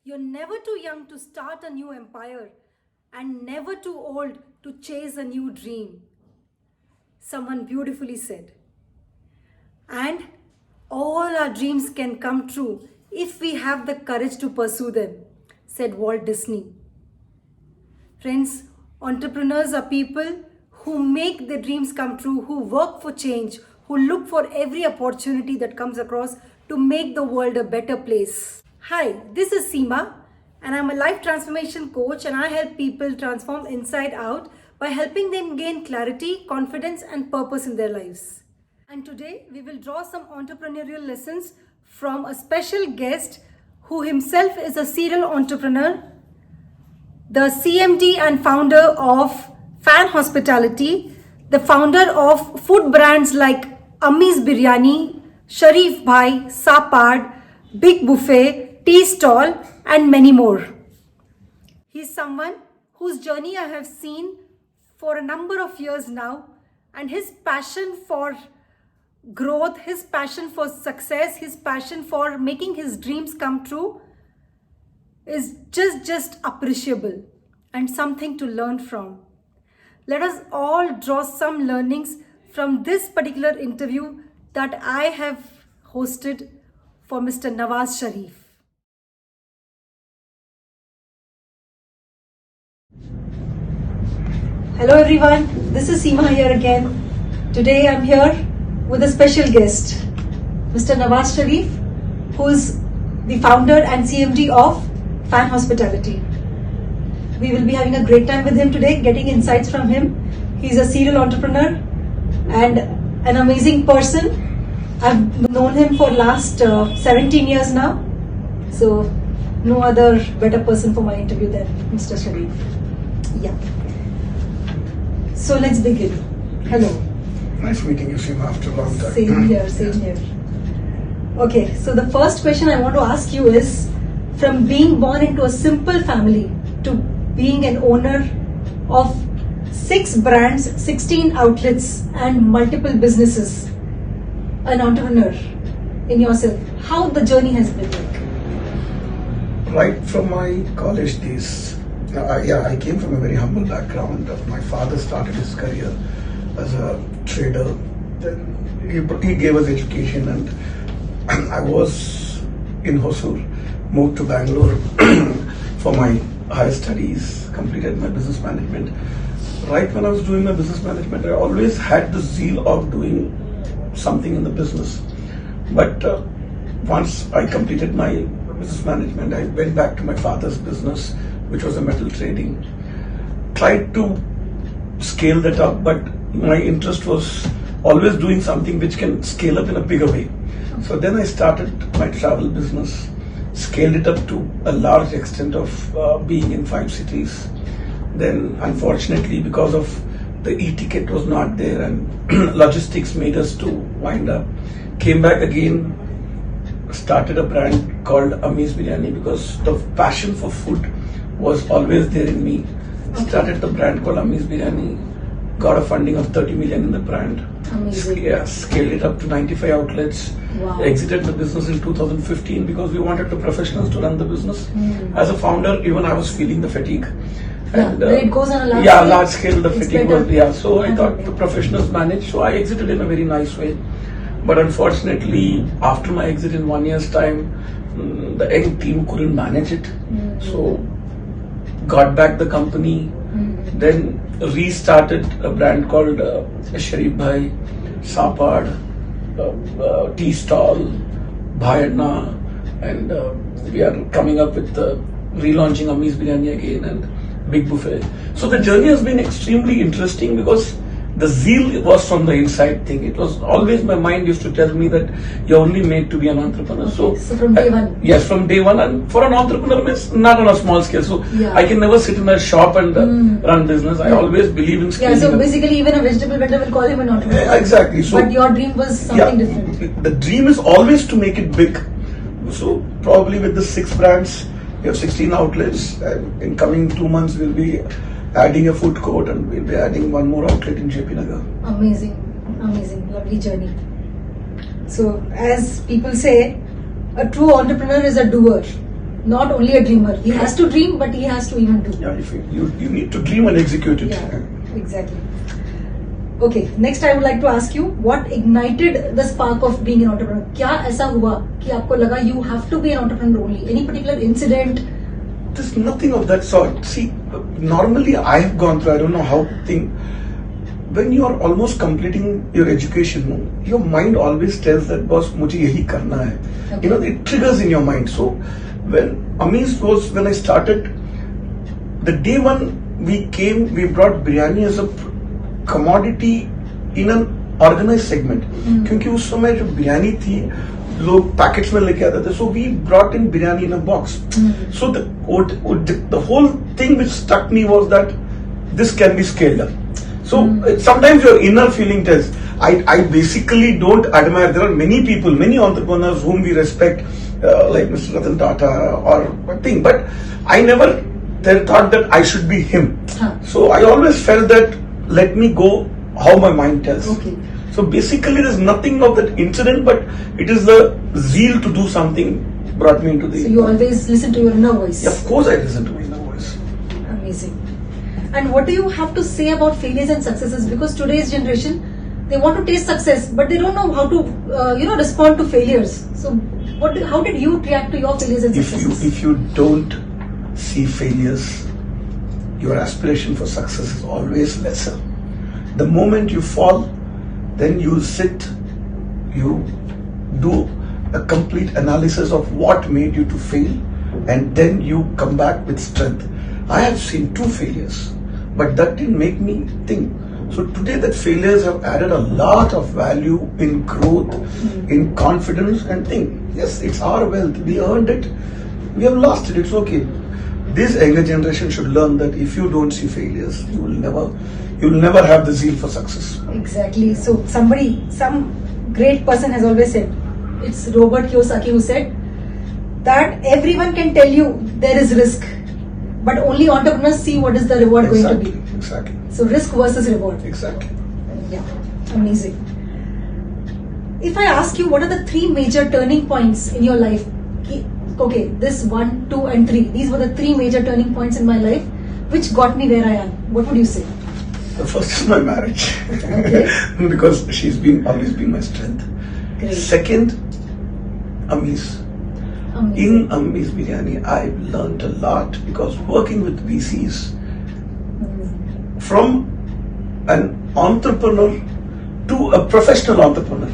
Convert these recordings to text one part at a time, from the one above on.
You're never too young to start a new empire and never too old to chase a new dream. Someone beautifully said. And all our dreams can come true if we have the courage to pursue them, said Walt Disney. Friends, entrepreneurs are people who make their dreams come true, who work for change, who look for every opportunity that comes across to make the world a better place. Hi, this is Seema, and I'm a life transformation coach, and I help people transform inside out by helping them gain clarity, confidence, and purpose in their lives. And today we will draw some entrepreneurial lessons from a special guest who himself is a serial entrepreneur, the CMD and founder of Fan Hospitality, the founder of food brands like Ammi's Biryani, Sharif Bhai, Sapad, Big Buffet, Tea Stall, and many more. He's someone whose journey I have seen for a number of years now, and his passion for growth, his passion for success, his passion for making his dreams come true is just appreciable and something to learn from. Let us all draw some learnings from this particular interview that I have hosted for Mr. Nawaz Sharif. Hello everyone, this is Seema here again. Today I'm here with a special guest, Mr. Nawaz Sharif, who is the founder and CMD of Fan Hospitality. We will be having a great time with him today, getting insights from him. He's a serial entrepreneur and an amazing person. I've known him for last 17 years now. So no other better person for my interview than Mr. Sharif. Yeah. So let's begin. Hello. Nice meeting you, Seema, after a long time. Same here, same here. Okay, so the first question I want to ask you is, from being born into a simple family to being an owner of 6 brands, 16 outlets and multiple businesses, an entrepreneur in yourself, how the journey has been like? Right from my college days, I came from a very humble background. My father started his career as a trader. Then he gave us education, and I was in Hosur, moved to Bangalore for my higher studies, completed my business management. Right when I was doing my business management, I always had the zeal of doing something in the business. But once I completed my business management, I went back to my father's business, which was a metal trading. Tried to scale that up, but my interest was always doing something which can scale up in a bigger way. So then I started my travel business, scaled it up to a large extent of being in 5 cities. Then unfortunately, because of the e-ticket was not there and logistics made us to wind up, came back again, started a brand called Ammi's Biryani because the passion for food was always there in me. Started the brand called Ammi's Biryani, got a funding of 30 million in the brand. Amazing. Scaled it up to 95 outlets. Wow. Exited the business in 2015 because we wanted the professionals to run the business. As a founder, even I was feeling the fatigue. And, when it goes on a large scale, large scale, the fatigue better. was, so I thought the professionals managed, so I exited in a very nice way. But unfortunately, after my exit in 1 year's time, the young team couldn't manage it. So, got back the company, then restarted a brand called Sharif Bhai, Sapad, Tea Stall, Bhai and we are coming up with relaunching Ammi's Biryani again and Big Buffet. So the journey has been extremely interesting because the zeal was from the inside thing. It was always, my mind used to tell me that you're only made to be an entrepreneur. So from day one? Yes, from day one. And for an entrepreneur means not on a small scale. So I can never sit in a shop and run business. I always believe in scaling. Yeah, so basically even a vegetable vendor will call him an entrepreneur. Exactly. So, but your dream was something different. The dream is always to make it big. So probably with the 6 brands, we have 16 outlets, and in coming 2 months we'll be adding a food court and we'll be adding 1 more outlet in JP Nagar. Amazing, amazing, lovely journey. So as people say, a true entrepreneur is a doer. not only a dreamer. He has to dream, but he has to even do. Yeah, if you need to dream and execute it. Yeah, exactly. Okay, next I would like to ask you, what ignited the spark of being an entrepreneur? क्या ऐसा हुआ कि आपको लगा you have to be an entrepreneur only? Any particular incident? There's nothing of that sort. See, normally I have gone through, I don't know how to think. When you are almost completing your education, no, your mind always tells that, boss, मुझे यही करना है. Okay. You know, it triggers in your mind. So, when Ami's was, when I started, the day one we came, we brought biryani as a commodity in an organized segment. क्योंकि उस समय जो बिरयानी थी लोग पैकेट्स में लेके आते थे, so we brought in biryani in a box. So the whole thing which struck me was that this can be scaled up. So sometimes your inner feeling tells. I basically don't admire. There are many people, many entrepreneurs whom we respect, like Mr. Ratan Tata or thing, but I never thought that I should be him. So I always felt that let me go how my mind tells. Okay. So basically, there's nothing of that incident, but it is the zeal to do something brought me into the. So you always listen to your inner voice. Yeah, of course, I listen to my inner voice. Amazing. And what do you have to say about failures and successes? Because today's generation, they want to taste success, but they don't know how to, respond to failures. So, how did you react to your failures and successes? If you don't see failures, your aspiration for success is always lesser. The moment you fall, then you sit, you do a complete analysis of what made you to fail, and then you come back with strength. I have seen 2 failures, but that didn't make me think. So today that failures have added a lot of value in growth, in confidence and think. Yes, it's our wealth. We earned it. We have lost it. It's okay. This younger generation should learn that if you don't see failures, you will never have the zeal for success. Exactly. So some great person has always said, it's Robert Kiyosaki who said that everyone can tell you there is risk, but only entrepreneurs see what is the reward going to be. Exactly. So risk versus reward. Exactly. Yeah, amazing. If I ask you, what are the 3 major turning points in your life? Okay, this 1, 2 and 3. These were the 3 major turning points in my life which got me where I am. What would you say? The first is my marriage. Okay. Because she's always been my strength. Great. Second, Ami's. Amazing. In Ami's Biryani, I've learned a lot because working with VCs, from an entrepreneur to a professional entrepreneur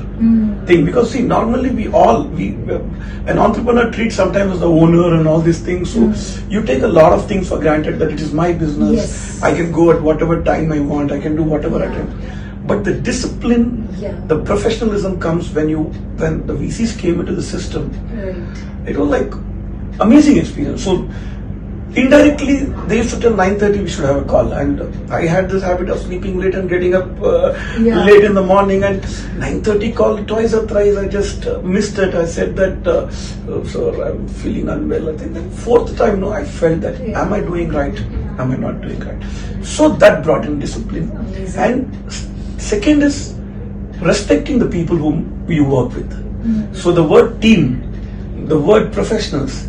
thing. Because see, normally an entrepreneur treats sometimes as the owner and all these things. So you take a lot of things for granted that it is my business. Yes. I can go at whatever time I want. I can do whatever I can. But the discipline, the professionalism comes when the VCs came into the system. Right. It was like amazing experience. So indirectly, they used to tell 9:30 we should have a call, and I had this habit of sleeping late and getting up late in the morning. And 9:30 call twice or thrice, I just missed it. I said that, sir, I'm feeling unwell. I think the 4th time, no, I felt that, am I doing right? Am I not doing right? So that brought in discipline. Amazing. And second is respecting the people whom you work with. So the word team, the word professionals,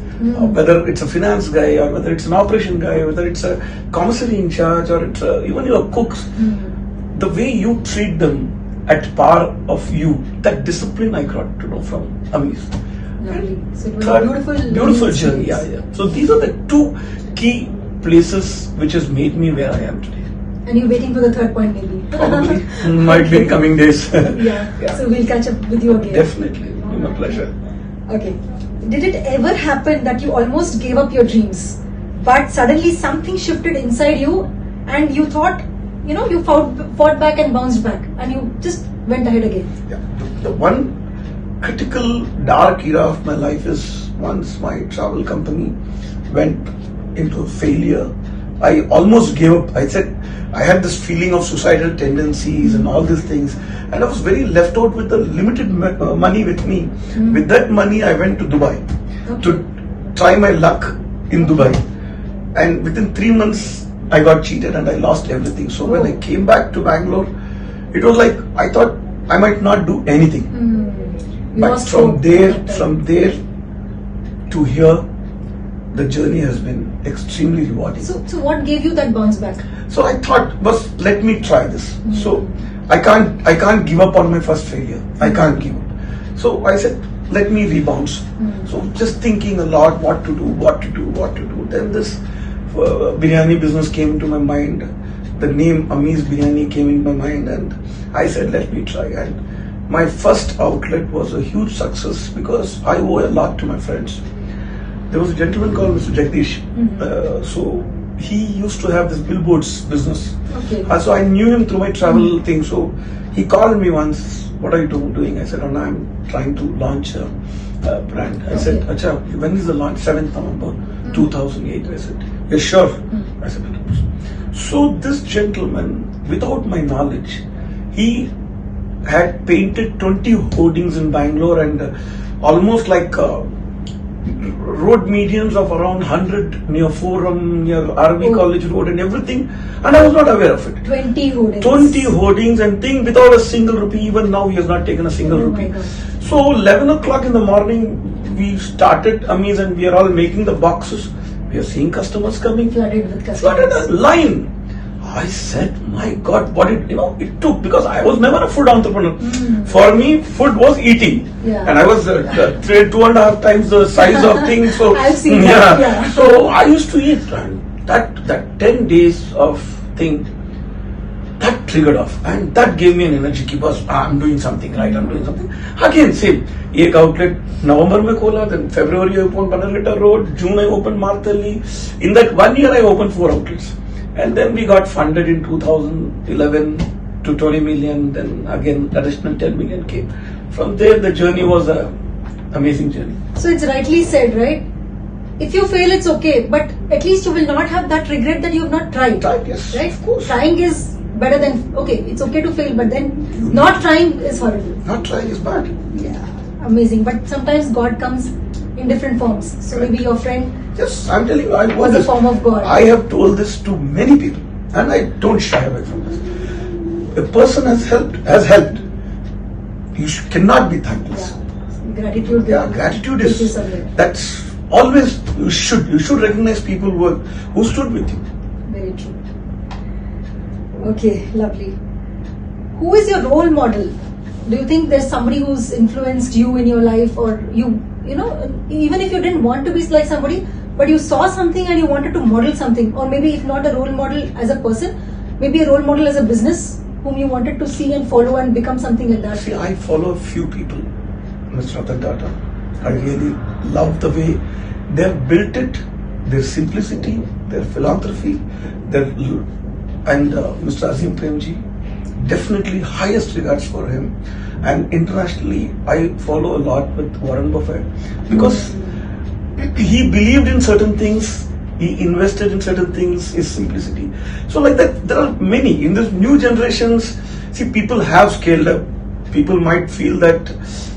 whether it's a finance guy or whether it's an operation guy, whether it's a commissary in charge or it's even your cooks, the way you treat them at par of you, that discipline I got to know from Ami's. Lovely. So it was a beautiful journey. Yeah. So these are the 2 key places which has made me where I am today. And you're waiting for the 3rd point maybe. Probably. Might be in coming days. Yeah. So we'll catch up with you again. Definitely. My pleasure. Okay. Did it ever happen that you almost gave up your dreams, but suddenly something shifted inside you and you thought, you fought back and bounced back and you just went ahead again? Yeah. The one critical dark era of my life is once my travel company went into failure. I almost gave up. I said, I had this feeling of suicidal tendencies and all these things, and I was very left out with the limited money with me. With that money, I went to Dubai to try my luck in Dubai, and within 3 months, I got cheated and I lost everything. So when I came back to Bangalore, it was like I thought I might not do anything. But from there to here, the journey has been extremely rewarding. So what gave you that bounce back? So I thought, let me try this. So I can't give up on my first failure. I can't give up. So I said, let me rebound. So just thinking a lot, what to do. Then this biryani business came into my mind. The name Ameez Biryani came in my mind, and I said, let me try. And my first outlet was a huge success because I owe a lot to my friends. There was a gentleman called Mr. Jagdish. So he used to have this billboards business. Okay. So I knew him through my travel thing. So he called me once, what are you doing? I said, oh, no, I'm trying to launch a brand. I said, Acha, when is the launch? 7th November 2008. I said, you're sure? I said, 100%. So this gentleman, without my knowledge, he had painted 20 hoardings in Bangalore and almost like road medians of around 100 near Forum, near RV College Road and everything, and I was not aware of it. 20 hoardings. 20 hoardings and thing without a single rupee. Even now he has not taken a single rupee. So 11 o'clock in the morning we started Ameez and we are all making the boxes. We are seeing customers coming. Flooded with customers. Flooded a line. I said, my God, what it took, because I was never a food entrepreneur. For me, food was eating. Yeah. And I was 2.5 times the size of things. So I've seen that. Yeah. So I used to eat, and that 10 days of thing, that triggered off, and that gave me an energy. Because I'm doing something right, I'm doing something. Again, same. Ek outlet November mein khola, then February I opened Bannerghatta Road, June I opened Martali. In that 1 year I opened 4 outlets. And then we got funded in 2011 to 20 million, then again additional 10 million came. From there the journey was an amazing journey. So it's rightly said, right? If you fail, it's okay, but at least you will not have that regret that you have not tried. Tried, yes, Right? of course. Trying is better than, okay, it's okay to fail, but then not trying is horrible. Not trying is bad. Yeah, amazing. But sometimes God comes in different forms. So maybe your friend Yes, I'm telling you, I know was a this. form of God. I have told this to many people, and I don't shy away from this. A person has helped. You cannot be thankless. Yeah. Gratitude. Yeah, gratitude takes you is somewhere. that's always you should recognize people who stood with you. Very true. Okay, lovely. Who is your role model? Do you think there's somebody who's influenced you in your life, or you know, even if you didn't want to be like somebody, but you saw something and you wanted to model something, or maybe if not a role model as a person, maybe a role model as a business whom you wanted to see and follow and become something like that? See, I follow a few people, Mr. Ratan Tata. I really love the way they've built it, their simplicity, their philanthropy, and Mr. Azim Premji. Definitely highest regards for him. And internationally, I follow a lot with Warren Buffett because he believed in certain things, he invested in certain things, his simplicity. So like that, there are many. In this new generations, see, people have scaled up. People might feel that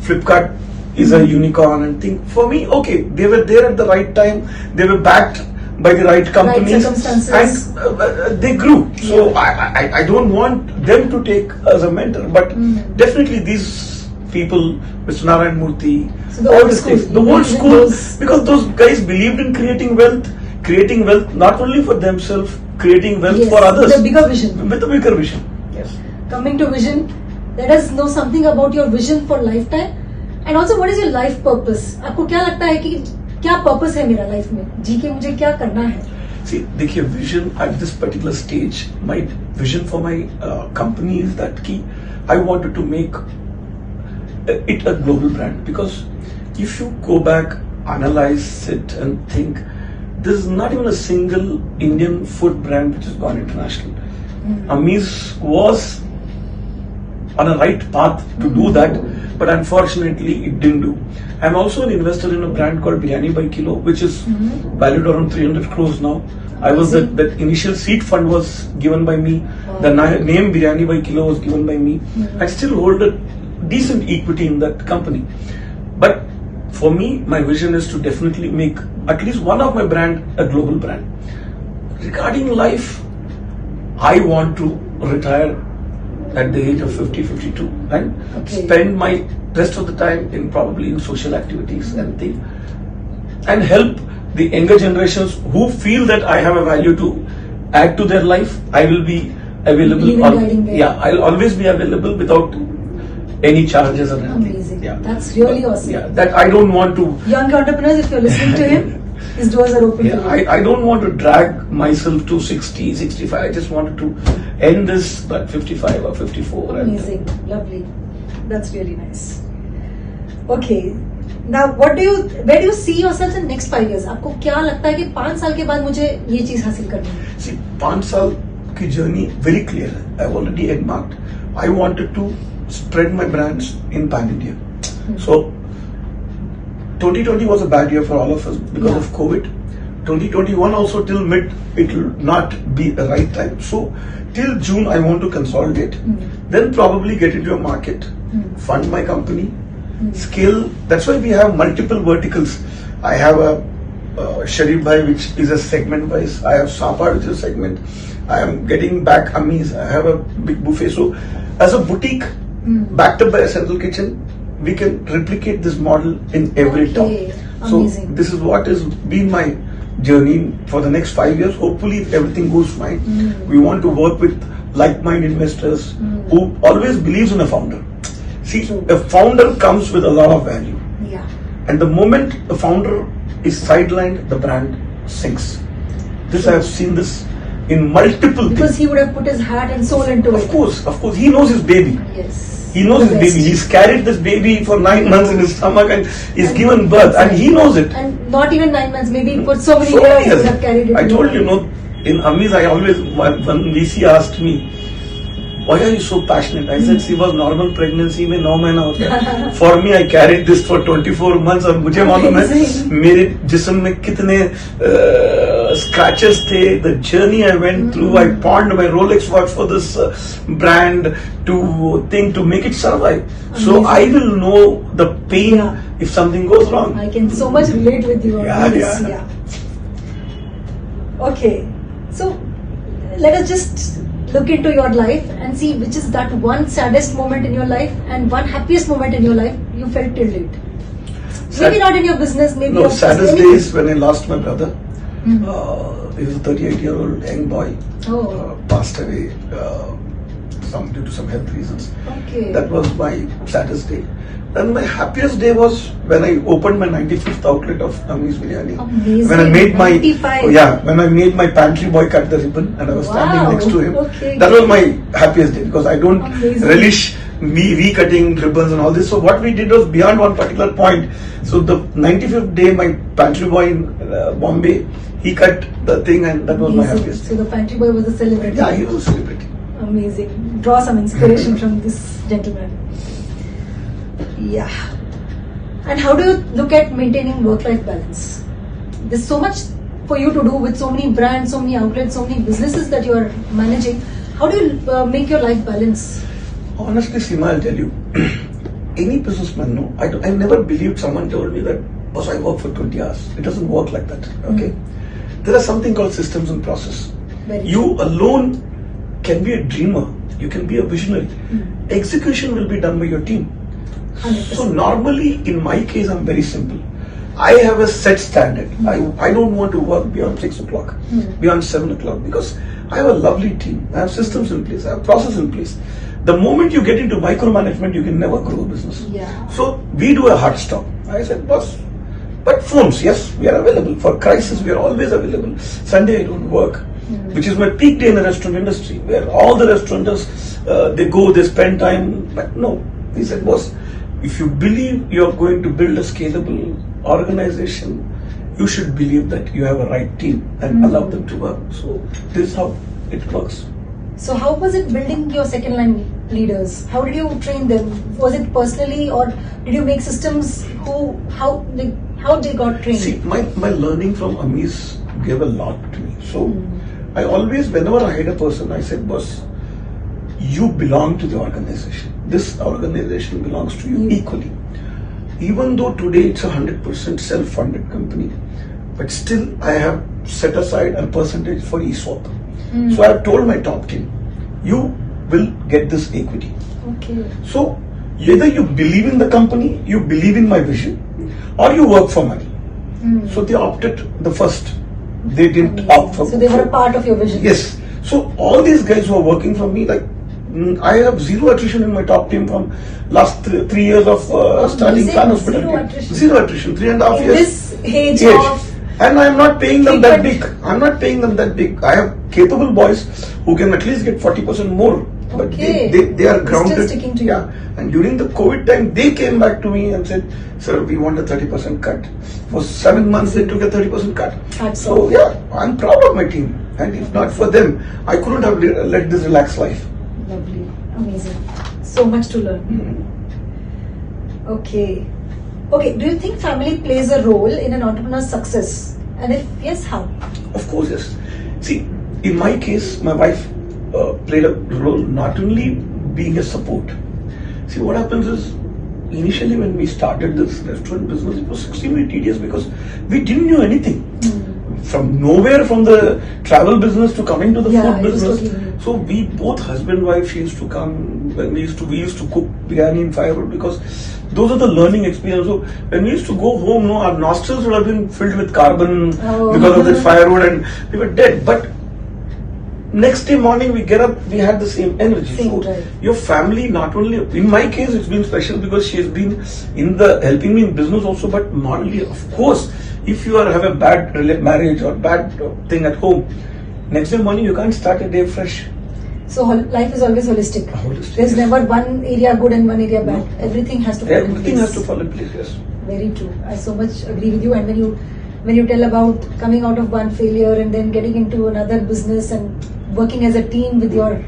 Flipkart is a unicorn and think, for me, okay, they were there at the right time, they were backed by the right companies, right circumstances, and they grew. So I don't want them to take as a mentor, but definitely these people, Mr. Narayan Murthy, So the all old these school, things, the you old believe in school, those- because those guys believed in creating wealth not only for themselves, creating wealth Yes, for others. with a bigger vision. With a bigger vision. Yes. Coming to vision, let us know something about your vision for lifetime, and also what is your life purpose? आपको क्या लगता है कि क्या purpose है मेरा life में? जी के मुझे क्या करना है? See, देखिए, vision at this particular stage, my vision for my company is that I wanted to make it a global brand, because if you go back, analyze it and think, there's not even a single Indian food brand which has gone international. Ameez was on a right path to do that, but unfortunately it didn't do. I'm also an investor in a brand called Biryani by Kilo, which is valued around 300 crores now. I was that initial seed fund was given by me. The name Biryani by Kilo was given by me. I still hold a decent equity in that company. But for me, my vision is to definitely make at least one of my brand a global brand. Regarding life, I want to retire at the age of 50, 52 and spend my rest of the time in probably in social activities and things, and help the younger generations who feel that I have a value to add to their life, I will be available. Believe in guiding them. Yeah, I'll always be available without any charges or anything. Amazing. Yeah. That's really awesome. Yeah, that I don't want to. Young entrepreneurs, if you're listening to him, his doors are open Yeah, to you. I don't want to drag myself to 60, 65. I just wanted to end this at 55 or 54. Amazing. Lovely. That's really nice. Okay. Now, where do you see yourself in next 5 years? आपको क्या लगता है कि 5 साल के बाद मुझे ये चीज हासिल करनी है? See, 5 साल की journey very clear. I've already earmarked. I wanted to spread my brands in pan India. So 2020 was a bad year for all of us because of COVID. 2021 also till mid, it will not be the right time. So till June, I want to consolidate. Then probably get into a market, fund my company, scale. That's why we have multiple verticals. I have a Sharif Bhai, which is a segment wise. I have Sapa, which is a segment. I am getting back Amis. I have a big buffet. So as a boutique, backed up by a central kitchen, we can replicate this model in every town. So Amazing. this is what has been my journey for the next 5 years. Hopefully, if everything goes fine, we want to work with like-minded investors who always believes in a founder. See, a founder comes with a lot of value, Yeah. and the moment the founder is sidelined, the brand sinks. This I have seen this in multiple Because things. he would have put his heart and soul into Of it. course, he knows his baby. Yes. He knows The his best. baby. He's carried this baby for 9 months in his stomach and he's given birth, and he knows it. And not even 9 months, maybe for so many So years many he would have carried it. I told you, in Amis, I always, when VC asked me, why are you so passionate? I said, she was normal pregnancy में 9 महीना होता है. For me, I carried this for 24 months और मुझे मालूम है मेरे जिस्म में कितने scratches थे. The journey I went through, I pawned my Rolex watch for this brand to make it survive. So I will know the pain if something goes wrong. I can so much relate with you on this. Yeah. Okay. So let us just look into your life and see which is that one saddest moment in your life and one happiest moment in your life you felt till date. Maybe not in your business, maybe No, your saddest anything. day is when I lost my brother. He was a 38-year-old young boy. Passed away due to some health reasons. Okay. That was my saddest day. And my happiest day was when I opened my 95th outlet of Amis Biryani. Amazing. When I made 95. when I made my pantry boy cut the ribbon and I was standing Wow. next to him. Okay. That was my happiest day because I don't Amazing. relish me cutting ribbons and all this. So what we did was beyond one particular point. So the 95th day, my pantry boy in Bombay, he cut the thing and that was my Amazing. happiest So day. the pantry boy was a celebrity. Yeah, he was a celebrity. Amazing. Draw some inspiration from this gentleman. Yeah. And how do you look at maintaining work-life balance? There's so much for you to do with so many brands, so many outlets, so many businesses that you are managing. How do you make your life balance? Honestly, Seema, I'll tell you, any businessman, no, I never believed someone told me that, boss, I work for 20 hours. It doesn't work like that, okay? There are something called systems and process. Very You alone can be a dreamer. You can be a visionary. Execution will be done by your team. 100%. So normally, in my case, I'm very simple. I have a set standard. I don't want to work beyond 6 o'clock, beyond 7 o'clock because I have a lovely team. I have systems in place. I have process in place. The moment you get into micromanagement, you can never grow a business. Yeah. So we do a hard stop. I said, boss, but phones, yes, we are available. For crisis, we are always available. Sunday, I don't work, which is my peak day in the restaurant industry, where all the restaurateurs, they go, they spend time. But no, he said, boss, if you believe you are going to build a scalable organization, you should believe that you have a right team and allow them to work. So this is how it works. So how was it building your second line leaders? How did you train them? Was it personally or did you make systems how they got trained? See, my learning from Amis gave a lot to me. So I always, whenever I had a person, I said, boss, you belong to the organization. This organization belongs to you equally. Even though today it's a 100% self-funded company, but still I have set aside a percentage for ESOP. So I have told my top team, you will get this equity. Okay. So either you believe in the company, you believe in my vision, or you work for money. So they opted the first. They didn't opt for. So they were a part of your vision. Yes. So all these guys who are working for me, like I have zero attrition in my top team from last 3 years of starting Amazing. Khan Hospital. Zero attrition. Zero attrition. 3.5 In years. this age of And I'm not paying them that big. frequent- I'm not paying them that big. I have capable boys who can at least get 40% more. But Okay. they are Still grounded. sticking to you. Yeah. And during the COVID time, they came back to me and said, "Sir, we want a 30% cut." For 7 months, they took a 30% cut. Hats So off. yeah, I'm proud of my team. And if not for them, I couldn't have led this relaxed life. Lovely. Amazing. So much to learn. Okay. Okay, do you think family plays a role in an entrepreneur's success? And if yes, how? Of course, yes. See, in my case, my wife played a role not only being a support. See, what happens is, initially when we started this restaurant business, it was extremely tedious because we didn't know anything. From nowhere, from the travel business to coming to the Yeah, food it was business. totally new. So we both husband and wife, she used to come when we used to cook biryani in firewood because those are the learning experience. So when we used to go home, no, our nostrils would have been filled with carbon because of this firewood and we were dead. But next day morning we get up, we had the same energy. Same So drive. your family, not only in my case, it's been special because she has been in the helping me in business also, but morally, of course, if you have a bad marriage or bad thing at home, next day morning you can't start a day fresh. So life is always holistic. Holistic, There's yes. never one area good and one area bad. No. Everything has to fall in Everything place. has to fall in place. Yes. Very true. I so much agree with you. And when you tell about coming out of one failure and then getting into another business and working as a team with your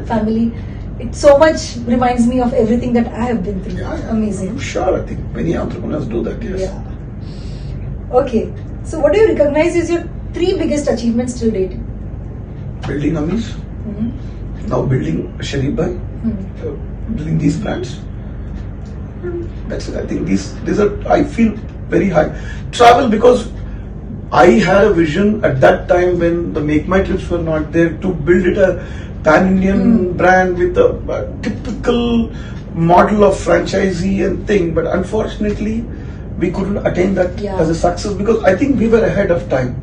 family, it so much reminds me of everything that I have been through. Yeah. Amazing. I'm sure. I think many entrepreneurs do that. Yes. Yeah. Okay. So what do you recognize as your 3 biggest achievements till date? Building Amis, Mhm. now building Sharif Bhai, Mhm. building these brands. That's it. I think these are, I feel very high. Travel, because I had a vision at that time when the Make My Trips were not there to build it a pan-Indian brand with a typical model of franchisee and thing. But unfortunately, we couldn't attain that Yeah. as a success because I think we were ahead of time.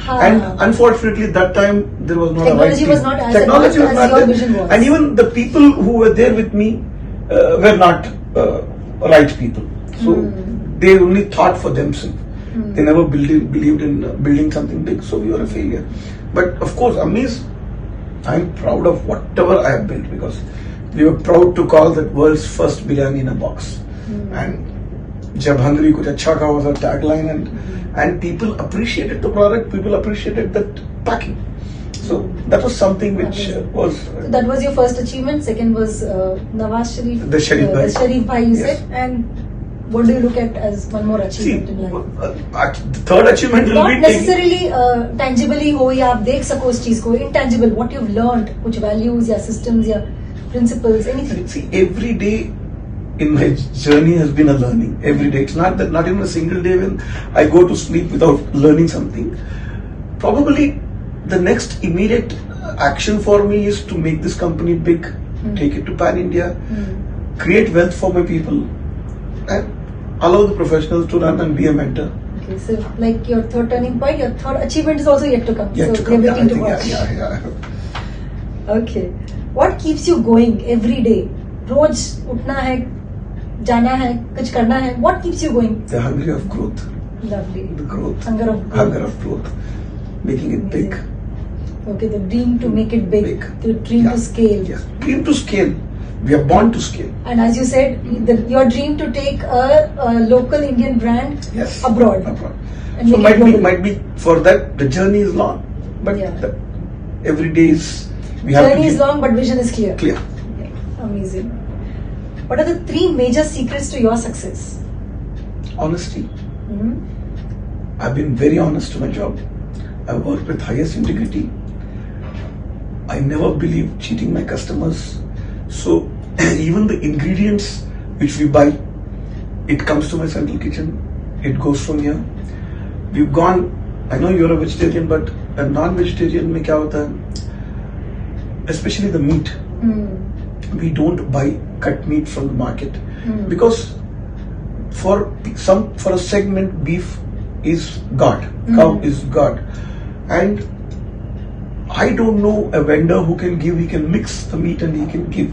Ha. And unfortunately, that time there was not Technology a right was team. not as Technology was advanced as not your there. vision was. And even the people who were there with me were not right people. So they only thought for themselves. They never believed in building something big. So we were a failure. But of course, Amis, I'm proud of whatever I have built because we were proud to call that world's first biryani in a box. And Jab Hungry Kuch Achha Ka was our tagline, and people appreciated the product, people appreciated that packing. So that was something which was So that was your first achievement. Second was Nawaz Sharif. The Sharif Bhai. The Sharif Bhai, you Yes. said. And what do you look at as one more see, achievement in life? the third achievement will Not be taking. necessarily tangibly हो या आप देख सको उस चीज को, intangible, what you've learned, कुछ values या systems या principles, anything. See, every day in my journey has been a learning. Every day. It's not that not even a single day when I go to sleep without learning something. Probably the next immediate action for me is to make this company big, take it to pan India, create wealth for my people, and allow the professionals to run and be a mentor. Okay, so like your third turning point, your third achievement is also yet to come. Yet so to come. we're Yeah, I waiting to think, watch. yeah. Okay. What keeps you going every day? रोज उठना है, जाना है, कुछ करना है. What keeps you going? The hungry of growth, Lovely. the growth, Hunger of growth. hunger of growth, making it big. Okay, the dream to make it big, Big. the dream Yeah. to scale. Yes, dream to scale. We are born to scale. And as you said, your dream to take a local Indian brand Yes. abroad. Abroad. And So make it might be for that the journey is long, but Yeah. every day is we have Journey to is be long, but vision is clear. clear. Amazing. What are the 3 major secrets to your success? Honesty. Hmm? I've been very honest to my job. I work with highest integrity. I never believe cheating my customers. So even the ingredients which we buy, it comes to my central kitchen. It goes from here. We've gone. I know you're a vegetarian, but a non-vegetarian में क्या होता है? Especially the meat. We don't buy cut meat from the market because for a segment beef is God. Cow is God. And I don't know a vendor who can give, he can mix the meat and he can give.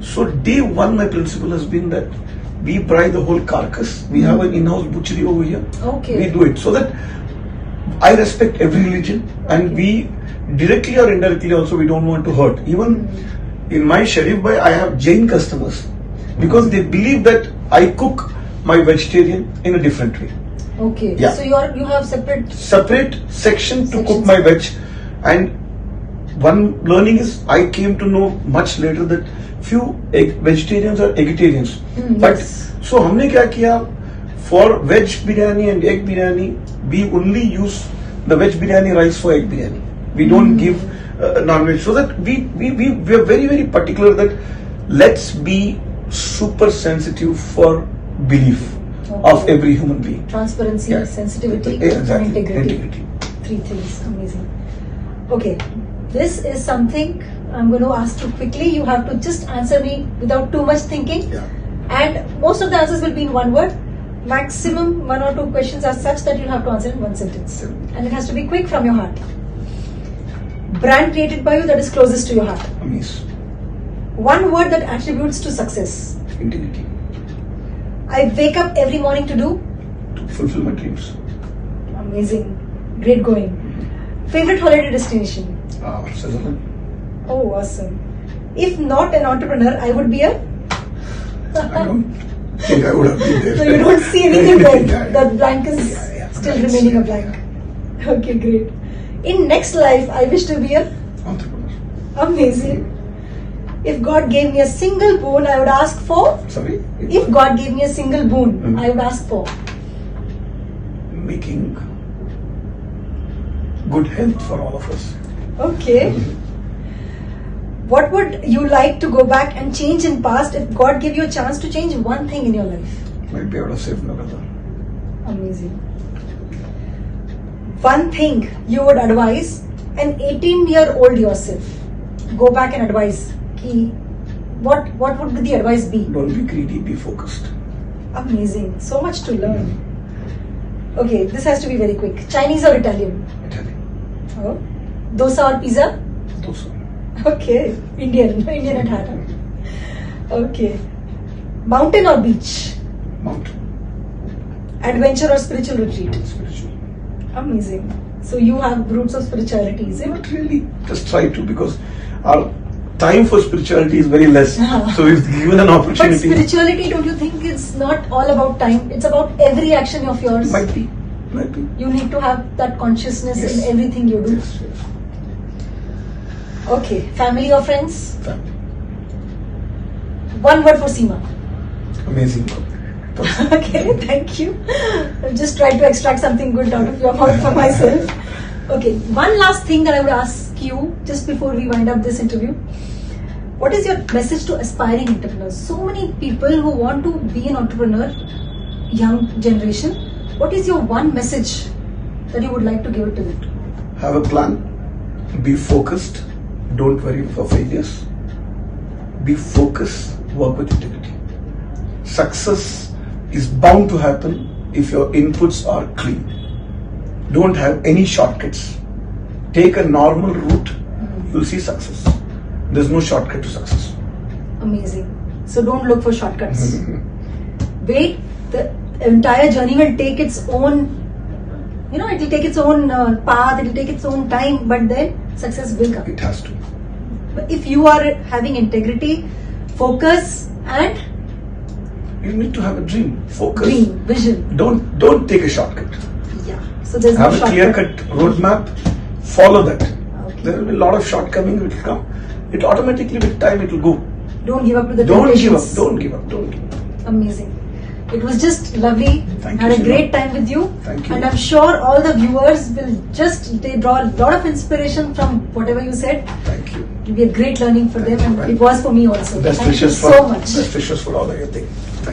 So day one, my principle has been that we buy the whole carcass. We have an in-house butchery over here. Okay. We do it so that I respect every religion, and we directly or indirectly also we don't want to hurt. Even in my Sharif Bhai, I have Jain customers because they believe that I cook my vegetarian in a different way. Okay. Yeah. So you have separate. Separate section to cook Sections. my veg. And one learning is I came to know much later that few vegetarians are vegetarians. But Yes. so हमने क्या किया, for veg biryani and egg biryani we only use the veg biryani rice for egg biryani. We don't give non-veg, so that we are very very particular that let's be super sensitive for belief of every human being. Transparency, Yeah. sensitivity, Exactly. and integrity. Integrity. Three things. Amazing. Okay. This is something I'm going to ask you quickly. You have to just answer me without too much thinking. Yeah. And most of the answers will be in one word. Maximum 1 or 2 questions are such that you'll have to answer in one sentence. Yeah. And it has to be quick from your heart. Brand created by you that is closest to your heart. Amaze. One word that attributes to success. Integrity. I wake up every morning to do. To fulfill my dreams. Amazing. Great going. Favorite holiday destination. Switzerland. Oh, awesome. If not an entrepreneur, I would be a. I don't think I would have been there. So you don't see anything there. Yeah, The blank is Yeah. still Blanks, remaining a yeah. blank. Okay, great. In next life, I wish to be a. Entrepreneur. Amazing. If God gave me a single boon, I would ask for. Sorry? If God gave me a single boon, Mhm. I would ask for. Making good health for all of us. Okay. What would you like to go back and change in past if God gave you a chance to change one thing in your life? Might be able to save Nagada. Amazing. One thing you would advise an 18-year-old yourself. Go back and advise. Ki, what would the advice be? Don't be greedy, be focused. Amazing. So much to learn. Okay, this has to be very quick. Chinese or Italian? Italian. Oh. Dosa or pizza? Those are Okay. Indian at heart. Okay. Mountain or beach? mountain. Adventure or spiritual retreat? Spiritual. Amazing. So you have roots of spirituality, is it? Not really. Just try to, because our time for spirituality is very less. So if given an But opportunity, spirituality, don't you think it's not all about time? It's about every action of yours. might be. Might be. You need to have that consciousness Yes. in everything you do. Yes, yes. Okay. Family or friends? Family. One word for Seema. Amazing. Okay, thank you. I've just tried to extract something good out of your mouth for myself. Okay, one last thing that I would ask you just before we wind up this interview. What is your message to aspiring entrepreneurs? So many people who want to be an entrepreneur, young generation. What is your one message that you would like to give to them? Have a plan. Be focused. Don't worry for failures. Be focused. Work with integrity. Success is bound to happen if your inputs are clean. Don't have any shortcuts. Take a normal route. You'll see success. There's no shortcut to success. Amazing. So don't look for shortcuts. Wait, the entire journey will take its own, it will take its own path, it will take its own time, but then success will come. It has to. But if you are having integrity, focus and You need to have a dream. Focus. dream, vision. Don't take a shortcut. Yeah. So there's no Have a shortcut. clear-cut roadmap. Follow that. Okay. There will be a lot of shortcomings which will come. It automatically with time it will go. Don't give up to the Don't give up. temptations. Don't give up. Don't give up. Amazing. It was just lovely. Thank Had you, a great Seema. time with you. Thank you. And I'm sure all the viewers will they draw a lot of inspiration from whatever you said. Thank you. It will be a great learning for Thank them, you. and it was for me also. Best Thank you wishes for so much. Best wishes for all of your things.